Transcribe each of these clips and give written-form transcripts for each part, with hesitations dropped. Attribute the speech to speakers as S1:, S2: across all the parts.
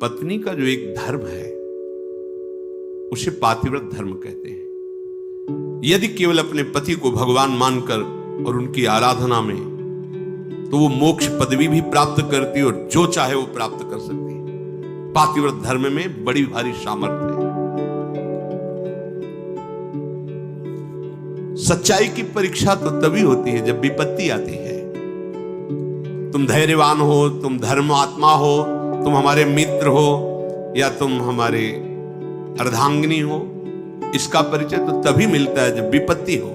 S1: पत्नी का जो एक धर्म है उसे पातिव्रत धर्म कहते हैं। यदि केवल अपने पति को भगवान मानकर और उनकी आराधना में, तो वो मोक्ष पदवी भी प्राप्त करती है और जो चाहे वो प्राप्त कर सकती है। पातिव्रत धर्म में बड़ी भारी सामर्थ्य है। सच्चाई की परीक्षा तो तभी होती है जब विपत्ति आती है। तुम धैर्यवान हो, तुम धर्म आत्मा हो, तुम हमारे मित्र हो या तुम हमारे अर्धांगिनी हो, इसका परिचय तो तभी मिलता है जब विपत्ति हो।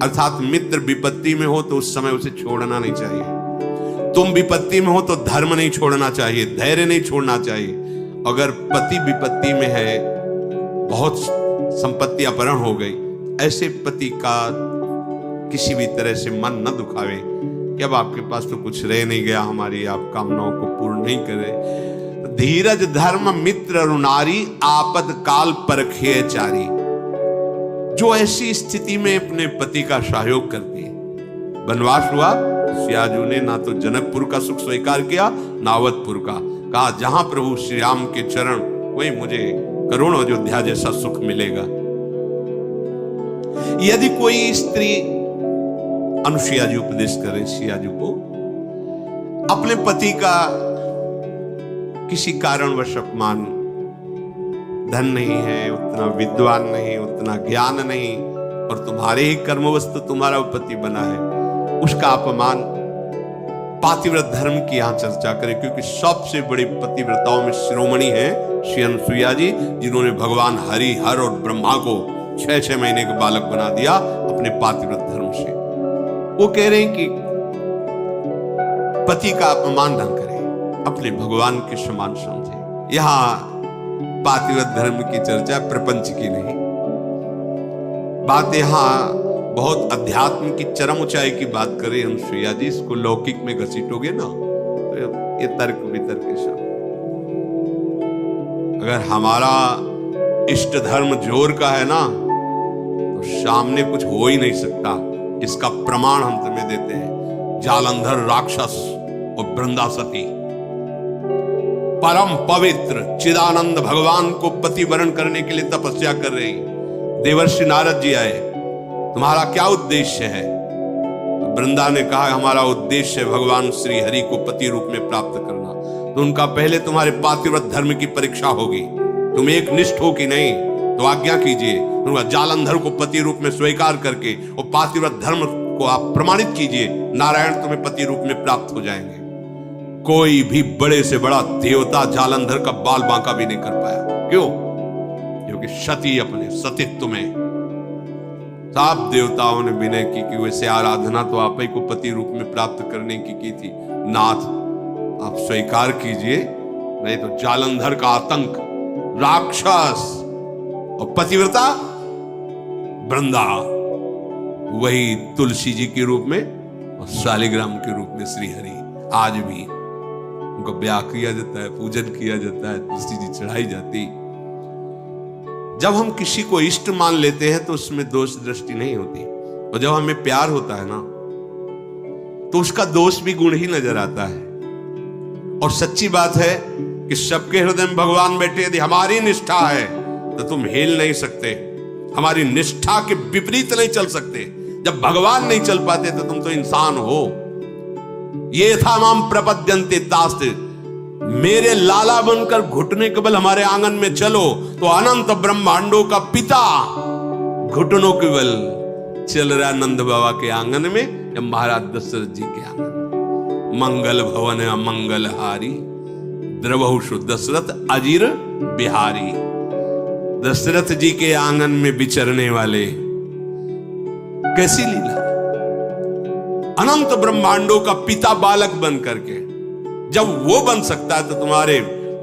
S1: अर्थात मित्र विपत्ति में हो तो उस समय उसे छोड़ना नहीं चाहिए। तुम विपत्ति में हो तो धर्म नहीं छोड़ना चाहिए, धैर्य नहीं छोड़ना चाहिए। अगर पति विपत्ति में है, बहुत संपत्ति अपहरण हो गई, ऐसे पति का किसी भी तरह से मन न दुखावे कि अब आपके पास तो कुछ रह नहीं गया, हमारी आप कामनाओं को पूर्ण नहीं करे। धीरज धर्म मित्र अरुणारी, आपद काल परखे चारी। जो ऐसी स्थिति में अपने पति का सहयोग करती है। वनवास हुआ, सियाजू ने ना तो जनकपुर का सुख स्वीकार किया ना अवधपुर का। कहा जहां प्रभु श्री राम के चरण, वही मुझे करोड़ों अयोध्या जैसा सुख मिलेगा। यदि कोई स्त्री, अनुसुईया जी उपदेश करें सियाजू को, अपने पति का किसी कारणवश अपमान, धन नहीं है, उतना विद्वान नहीं, उतना ज्ञान नहीं, और तुम्हारे ही कर्मवस्तु तुम्हारा पति बना है, उसका अपमान, पातिव्रत धर्म की यहां चर्चा करें। क्योंकि सबसे बड़ी पतिव्रताओं में शिरोमणि है श्री अनुसुईया जी, जिन्होंने भगवान हरि, हर और ब्रह्मा को 6-6 महीने के बालक बना दिया अपने पातिव्रत धर्म से। वो कह रहे हैं कि पति का अपमान न करें, अपने भगवान के समान समझे। यहां पातिव्रत धर्म की चर्चा प्रपंच की नहीं। बात यहां बहुत अध्यात्म की चरम ऊंचाई की बात करें अनुसुईया जी, इसको लौकिक में घसीटोगे ना तो ये तर्क वितर्क के सब। अगर हमारा इष्ट धर्म जोर का है ना, तो सामने कुछ हो ही नहीं सकता। इसका प्रमाण हम तुम्हें देते हैं। जालंधर राक्षस और वृंदासती परम पवित्र चिदानंद भगवान को पति वरण करने के लिए तपस्या कर रही। देवर्षि नारद जी आए, तुम्हारा क्या उद्देश्य है? तो वृंदा ने कहा हमारा उद्देश्य है भगवान श्री हरि को पति रूप में प्राप्त करना। तो उनका पहले तुम्हारे पातिव्रत धर्म की परीक्षा होगी, तुम एक निष्ठ हो कि नहीं, तो आज्ञा कीजिए। उनका जालंधर को पति रूप में स्वीकार करके और पातिव्रत धर्म को आप प्रमाणित कीजिए, नारायण तुम्हें पति रूप में प्राप्त हो जाएंगे। कोई भी बड़े से बड़ा देवता जालंधर का बाल बांका भी नहीं कर पाया। क्यों? क्योंकि सती अपने सतीत्व में सब देवताओं ने विनय की कि वैसे आराधना तो आप ही को पति रूप में प्राप्त करने की थी। नाथ आप स्वीकार कीजिए, नहीं तो जालंधर का आतंक, राक्षस और पतिव्रता वृंदा, वही तुलसी जी के रूप में और शालिग्राम के रूप में श्री हरि। आज भी उनको ब्याह किया जाता है, पूजन किया जाता है, तुलसी जी चढ़ाई जाती। जब हम किसी को इष्ट मान लेते हैं तो उसमें दोष दृष्टि नहीं होती, और जब हमें प्यार होता है ना तो उसका दोष भी गुण ही नजर आता है। और सच्ची बात है कि सबके हृदय में भगवान बैठे। यदि हमारी निष्ठा है तो तुम हिल नहीं सकते, हमारी निष्ठा के विपरीत नहीं चल सकते। जब भगवान नहीं चल पाते तो तुम तो इंसान हो। ये था माम प्रपद्यन्ते तास्ते, मेरे लाला बनकर घुटने के बल हमारे आंगन में चलो तो अनंत ब्रह्मांडों का पिता घुटनों के बल चल रहा नंद बाबा के आंगन में या महाराज दशरथ जी के आंगन में। मंगल भवन अमंगल हारी, द्रवहुषु दशरथ अजीर बिहारी। दशरथ जी के आंगन में विचरने वाले, कैसी लीला! अनंत ब्रह्मांडों का पिता बालक बन करके जब वो बन सकता है तो तुम्हारे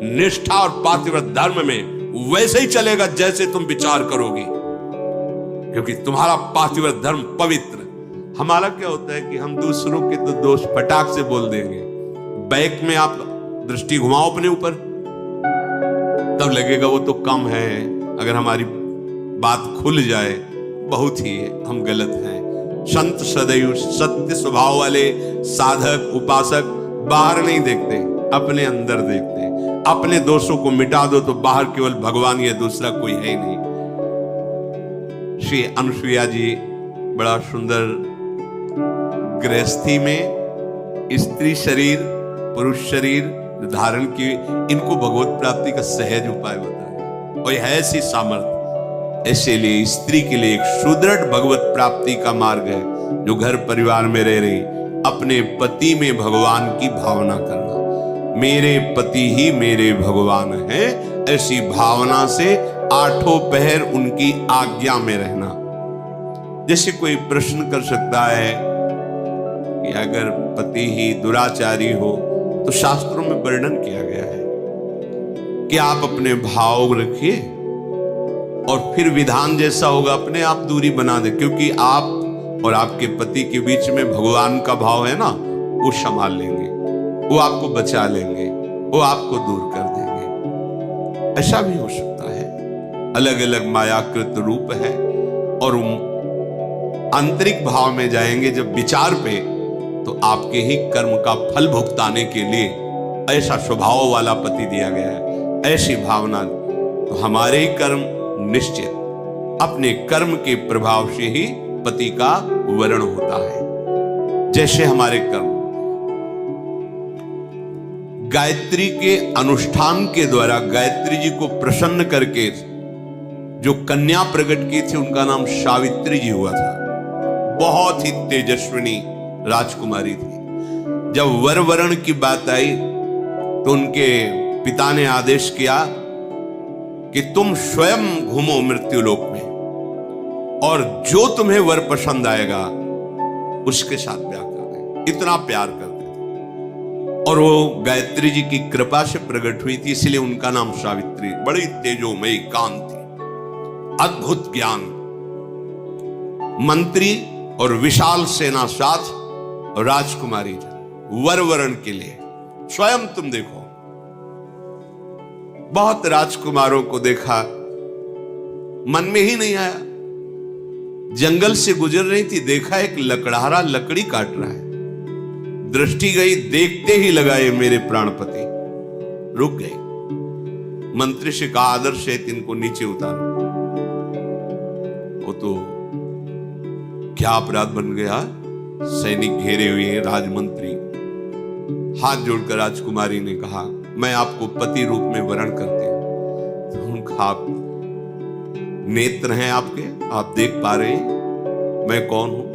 S1: निष्ठा और पातिव्रत धर्म में वैसे ही चलेगा जैसे तुम विचार करोगे, क्योंकि तुम्हारा पातिव्रत धर्म पवित्र। हमारा क्या होता है कि हम दूसरों के तो दोष फटाक से बोल देंगे। बैक में आप दृष्टि घुमाओ अपने ऊपर, तब लगेगा वो तो कम है। अगर हमारी बात खुल जाए बहुत ही हम गलत हैं। संत सदैव सत्य स्वभाव वाले साधक उपासक बाहर नहीं देखते, अपने अंदर देखते। अपने दोषों को मिटा दो तो बाहर केवल भगवान ही है, दूसरा कोई है ही नहीं। श्री अनुसुईया जी बड़ा सुंदर गृहस्थी में स्त्री शरीर पुरुष शरीर धारण की, इनको भगवत प्राप्ति का सहज उपाय बताया। और है ऐसी सामर्थ्य, ऐसे लिए स्त्री के लिए एक सुदृढ़ भगवत प्राप्ति का मार्ग है, जो घर परिवार में रह रही अपने पति में भगवान की भावना करना। मेरे पति ही मेरे भगवान हैं, ऐसी भावना से आठों पहर उनकी आज्ञा में रहना। जैसे कोई प्रश्न कर सकता है कि अगर पति ही दुराचारी हो तो शास्त्रों में वर्णन किया गया है कि आप अपने भाव रखिए और फिर विधान जैसा होगा अपने आप दूरी बना दे, क्योंकि आप और आपके पति के बीच में भगवान का भाव है ना, वो संभाल लेंगे, वो आपको बचा लेंगे, वो आपको दूर कर देंगे। ऐसा भी हो सकता है। अलग अलग मायाकृत रूप है और आंतरिक भाव में जाएंगे जब विचार पे, तो आपके ही कर्म का फल भुगताने के लिए ऐसा स्वभाव वाला पति दिया गया है, ऐसी भावना। तो हमारे ही कर्म निश्चित, अपने कर्म के प्रभाव से ही पति का वर्ण होता है, जैसे हमारे कर्म। गायत्री के अनुष्ठान के द्वारा गायत्री जी को प्रसन्न करके जो कन्या प्रकट की थी, उनका नाम सावित्री जी हुआ था। बहुत ही तेजस्विनी राजकुमारी थी। जब वर वरण की बात आई तो उनके पिता ने आदेश किया कि तुम स्वयं घूमो मृत्युलोक में और जो तुम्हें वर पसंद आएगा उसके साथ ब्याह कर दे। इतना प्यार करते थे और वो गायत्री जी की कृपा से प्रकट हुई थी, इसलिए उनका नाम सावित्री। बड़ी तेजोमयी कांति, अद्भुत ज्ञान, मंत्री और विशाल सेना साथ राजकुमारी वर वरण के लिए। स्वयं तुम देखो, बहुत राजकुमारों को देखा, मन में ही नहीं आया। जंगल से गुजर रही थी, देखा एक लकड़हारा लकड़ी काट रहा है, दृष्टि गई, देखते ही लगाए मेरे प्राणपति, रुक गए। मंत्री से कहा आदर से इनको नीचे उतारो। वो तो क्या अपराध बन गया, सैनिक घेरे हुए हैं, राजमंत्री। हाथ जोड़कर राजकुमारी ने कहा मैं आपको पति रूप में वरण करती हूं। तो उनका आप नेत्र हैं आपके, आप देख पा रहे हैं मैं कौन हूं।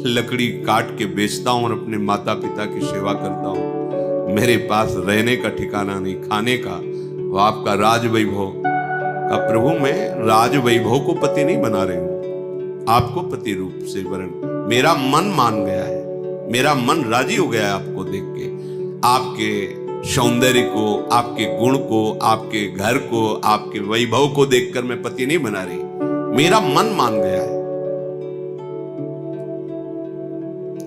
S1: लकड़ी काट के बेचता हूं और अपने माता पिता की सेवा करता हूं। मेरे पास रहने का ठिकाना नहीं, खाने का। वो आपका राज वैभव का प्रभु, मैं राज वैभव को पति नहीं बना रही हूं, आपको पति रूप से वरण। मेरा मन मान गया है, मेरा मन राजी हो गया है आपको देख के, आपके सौंदर्य को, आपके गुण को, आपके घर को, आपके वैभव को देखकर मैं पति नहीं बना रही, मेरा मन मान गया है।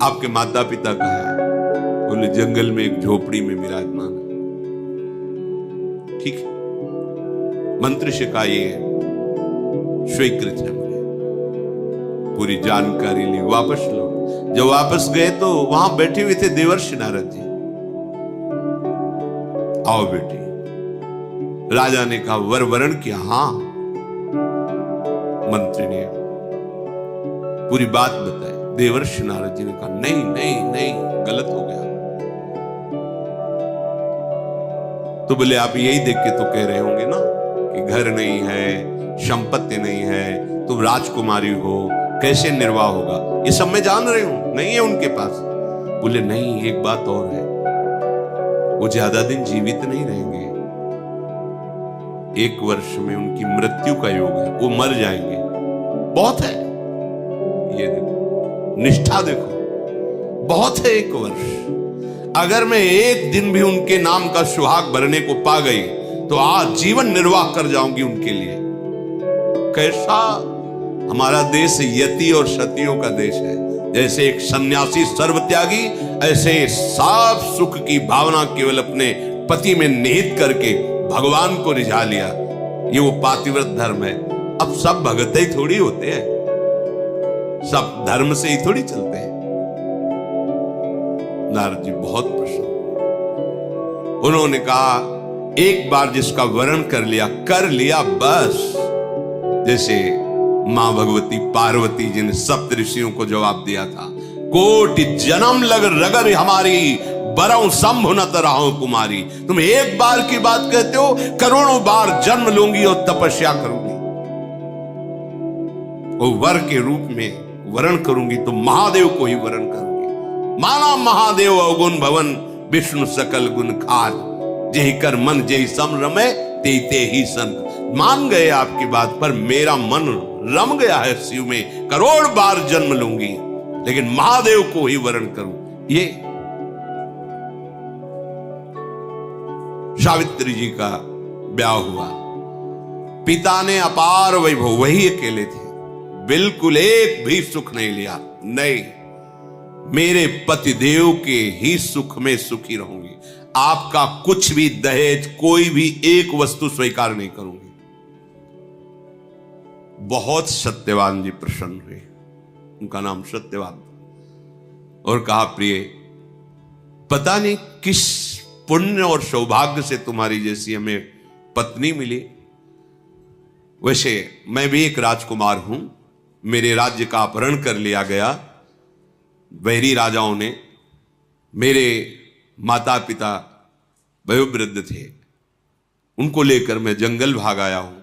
S1: आपके माता पिता कहाँ है? बोले जंगल में एक झोपड़ी में विराजमान है। ठीक है, मंत्री से कहा ये स्वीकृत है, मुझे पूरी जानकारी ली, वापस लो। जब वापस गए तो वहां बैठे हुए थे देवर्षि नारद जी। आओ बेटी। राजा ने कहा वर वरण किया? हाँ। मंत्री ने पूरी बात बताई। देवर्षि नारद जी ने कहा नहीं नहीं नहीं, गलत हो गया। तो बोले आप यही देख के तो कह रहे होंगे ना कि घर नहीं है, संपत्ति नहीं है, तुम राजकुमारी हो, कैसे निर्वाह होगा, ये सब मैं जान रही हूं, नहीं है उनके पास। बोले नहीं, एक बात और है, वो ज्यादा दिन जीवित नहीं रहेंगे, 1 वर्ष में उनकी मृत्यु का योग है, वो मर जाएंगे। बहुत है, ये देखो निष्ठा, देखो बहुत है 1 वर्ष। अगर मैं 1 दिन भी उनके नाम का सुहाग भरने को पा गई तो आज जीवन निर्वाह कर जाऊंगी उनके लिए। कैसा हमारा देश यति और सतियों का देश है। जैसे एक सन्यासी सर्वत्यागी, ऐसे साफ सुख की भावना केवल अपने पति में निहित करके भगवान को रिझा लिया। ये वो पातिव्रत धर्म है। अब सब भगत ही थोड़ी होते हैं, सब धर्म से ही थोड़ी चलते हैं। नारद जी बहुत प्रसन्न, उन्होंने कहा एक बार जिसका वरण कर लिया बस। जैसे मां भगवती पार्वती जी ने सप्त ऋषियों को जवाब दिया था, कोटि जन्म लग रगर हमारी, बरऊ शंभु न तरहो कुमारी। तुम एक बार की बात कहते हो, करोड़ों बार जन्म लूंगी और तपस्या करूंगी, वो वर के रूप में वरण करूंगी तो महादेव को ही वरण करूंगी। माना महादेव अवगुण भवन, विष्णु सकल गुण खाद, जेहि कर मन जेहि सम रमे, ते ही संत। मान गए आपकी बात पर, मेरा मन रम गया है शिव में, करोड़ बार जन्म लूंगी लेकिन महादेव को ही वरण करूं। ये सावित्री जी का ब्याह हुआ, पिता ने अपार वैभव, वही अकेले थे, बिल्कुल एक भी सुख नहीं लिया। नहीं, मेरे पतिदेव के ही सुख में सुखी रहूंगी, आपका कुछ भी दहेज, कोई भी एक वस्तु स्वीकार नहीं करूंगी। बहुत सत्यवान जी प्रसन्न हुए, उनका नाम सत्यवान, और कहा प्रिय, पता नहीं किस पुण्य और सौभाग्य से तुम्हारी जैसी हमें पत्नी मिली। वैसे मैं भी एक राजकुमार हूं, मेरे राज्य का अपहरण कर लिया गया वैरी राजाओं ने। मेरे माता पिता वयोवृद्ध थे, उनको लेकर मैं जंगल भाग आया हूं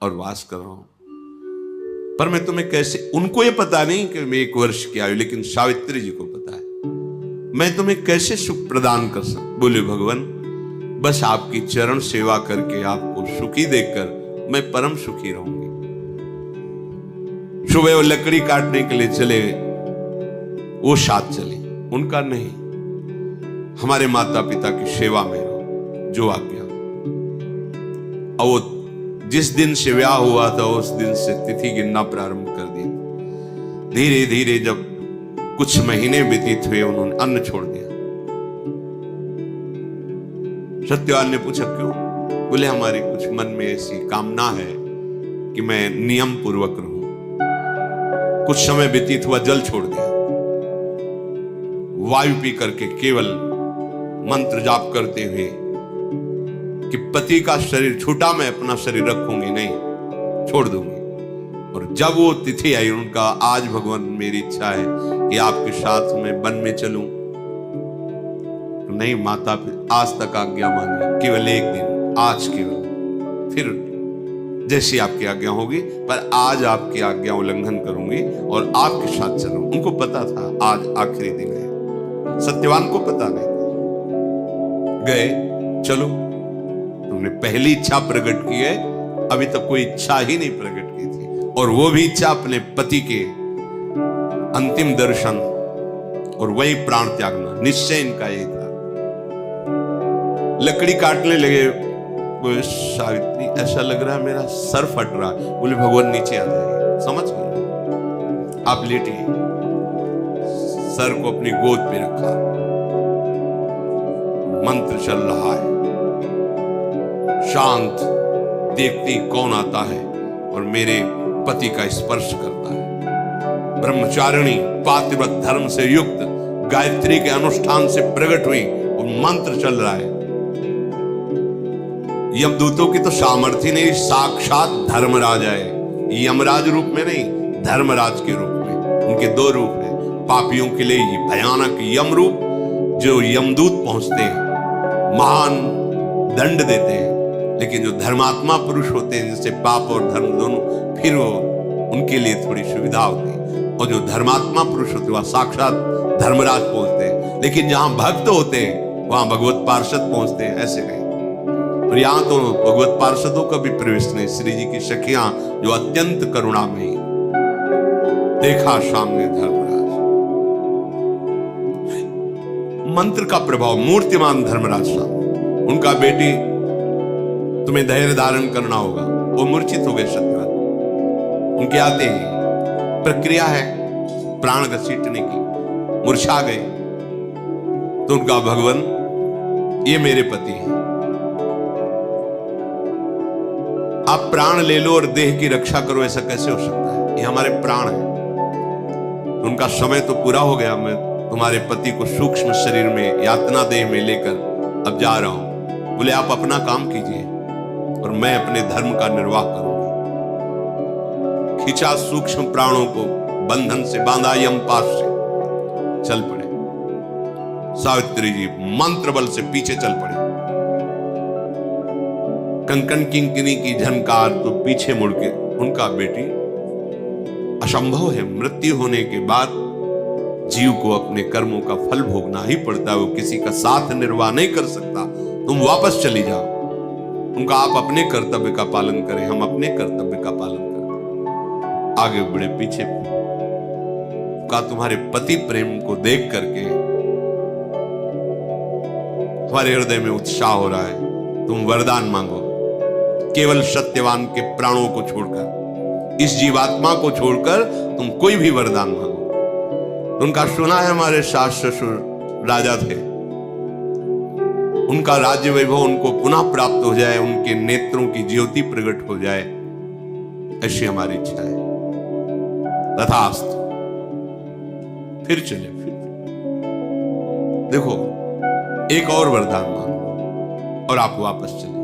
S1: और वास कर रहा हूं। पर मैं तुम्हें कैसे, उनको ये पता नहीं कि मैं 1 वर्ष की आयु, लेकिन सावित्री जी को पता है, मैं तुम्हें कैसे सुख प्रदान कर सकता। बोले भगवान, बस आपकी चरण सेवा करके आपको सुखी देखकर मैं परम सुखी रहूंगी। सुबह वो लकड़ी काटने के लिए चले, वो साथ चले, उनका नहीं, हमारे माता पिता की सेवा में रहो, जो आज्ञा। और वो जिस दिन से ब्याह हुआ था उस दिन से तिथि गिनना प्रारंभ कर दी। धीरे धीरे जब कुछ महीने व्यतीत हुए, उन्होंने अन्न छोड़ दिया। सत्यवान ने पूछा क्यों? बोले हमारी कुछ मन में ऐसी कामना है कि मैं नियम पूर्वक रहूं। कुछ समय व्यतीत हुआ, जल छोड़ दिया, वायु पी करके केवल मंत्र जाप करते हुए कि पति का शरीर छूटा, मैं अपना शरीर रखूंगी नहीं, छोड़ दूंगी। और जब वो तिथि आई, उनका आज भगवान मेरी इच्छा है कि आपके साथ मैं वन में चलूं। तो नहीं माता, आज तक आज्ञा मानी, केवल एक दिन, आज केवल, फिर जैसी आपकी आज्ञा होगी, पर आज आपकी आज्ञा उल्लंघन करूंगी और आपके साथ चलूं। उनको पता था आज आखिरी दिन है, सत्यवान को पता नहीं था। गए, चलो, तुमने पहली इच्छा प्रकट की है, अभी तक कोई इच्छा ही नहीं प्रकट की थी, और वो भी इच्छा अपने पति के अंतिम दर्शन और वही प्राण त्यागना, निश्चय इनका यही था। लकड़ी काटने लगे, सावित्री ऐसा लग रहा है मेरा सर फट रहा है। बोले भगवान नीचे आ जाइए, समझ गए, आप लेटिए। सर को अपनी गोद पे रखा, मंत्र चल रहा है, शांत, देखती कौन आता है और मेरे पति का स्पर्श करता है। ब्रह्मचारिणी पातिव्रत धर्म से युक्त गायत्री के अनुष्ठान से प्रकट हुई और मंत्र चल रहा है। यमदूतों की तो सामर्थ्य नहीं, साक्षात धर्मराज है, यमराज रूप में नहीं, धर्मराज के रूप में। उनके 2 रूप है, पापियों के लिए भयानक यम रूप, जो यमदूत पहुंचते हैं, महान दंड देते हैं, लेकिन जो धर्मात्मा पुरुष होते हैं, जिससे पाप और धर्म दोनों, फिर वो उनके लिए थोड़ी सुविधा होती है। और जो धर्मात्मा पुरुष होते हैं वह साक्षात धर्मराज पहुंचते हैं, लेकिन जहां भक्त होते हैं वहां भगवत पार्षद पहुंचते हैं, ऐसे नहीं। और यहां तो भगवत पार्षदों का भी प्रवेश नहीं। श्री जी की सखियां जो अत्यंत करुणामयी, देखा सामने धर्मराज, मंत्र का प्रभाव, मूर्तिमान धर्मराज सामने। उनका बेटी, तुम्हें धैर्य धारण करना होगा, वो मूर्छित हो गए सत्यवान। उनके आते ही प्रक्रिया है प्राण घसीटने की, मूर्छा गए। तो उनका भगवान, ये मेरे पति हैं, आप प्राण ले लो और देह की रक्षा करो, ऐसा कैसे हो सकता है? ये हमारे प्राण हैं। तो उनका समय तो पूरा हो गया, मैं तुम्हारे पति को सूक्ष्म शरीर में, यातना देह में लेकर अब जा रहा हूं। बोले आप अपना काम कीजिए और मैं अपने धर्म का निर्वाह करूंगा। खिंचा सूक्ष्म प्राणों को, बंधन से बांधा यम पास से, चल पड़े। सावित्री जी मंत्र बल से पीछे चल पड़े। कंकन किंकिनी की झनकार तो पीछे मुड़ के, उनका बेटी असंभव है, मृत्यु होने के बाद जीव को अपने कर्मों का फल भोगना ही पड़ता है, वो किसी का साथ निर्वाह नहीं कर सकता। तुम वापस चली जाओ। उनका आप अपने कर्तव्य का पालन करें, हम अपने कर्तव्य का पालन करें। आगे बढ़े, पीछे का तुम्हारे पति प्रेम को देख करके हमारे हृदय में उत्साह हो रहा है। तुम वरदान मांगो, केवल सत्यवान के प्राणों को छोड़कर, इस जीवात्मा को छोड़कर तुम कोई भी वरदान मांगो। उनका सुना है हमारे सास ससुर राजा थे, उनका राज्य वैभव उनको पुनः प्राप्त हो जाए, उनके नेत्रों की ज्योति प्रकट हो जाए, ऐसी हमारी इच्छा है। तथास्तु। फिर चले, फिर देखो एक और वरदान मांगो और आप वापस चले।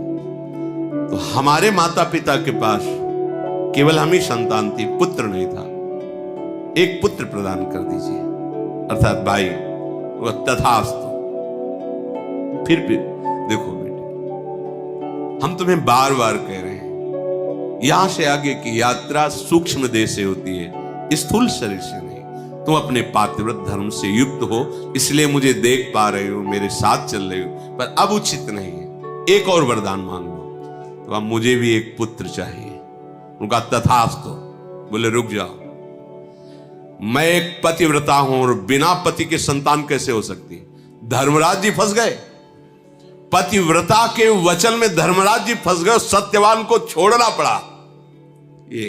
S1: तो हमारे माता पिता के पास केवल हम ही संतान थी, पुत्र नहीं था। एक पुत्र प्रदान कर दीजिए, अर्थात भाई। वह तथास्तु। फिर देखो बेटे, हम तुम्हें बार बार कह रहे हैं, यहां से आगे की यात्रा सूक्ष्म देह से होती है, स्थूल शरीर से नहीं। तुम अपने पातिव्रत धर्म से युक्त हो, इसलिए मुझे देख पा रहे हो, मेरे साथ चल रहे हो, पर अब उचित नहीं है। एक और वरदान मांग लो। तो अब मुझे भी एक पुत्र चाहिए। उनका तथास्तु। बोले रुक जाओ, मैं एक पतिव्रता हूं और बिना पति के संतान कैसे हो सकती? धर्मराज जी फंस गए, पतिव्रता के वचन में धर्मराज जी फंस गए, सत्यवान को छोड़ना पड़ा। ये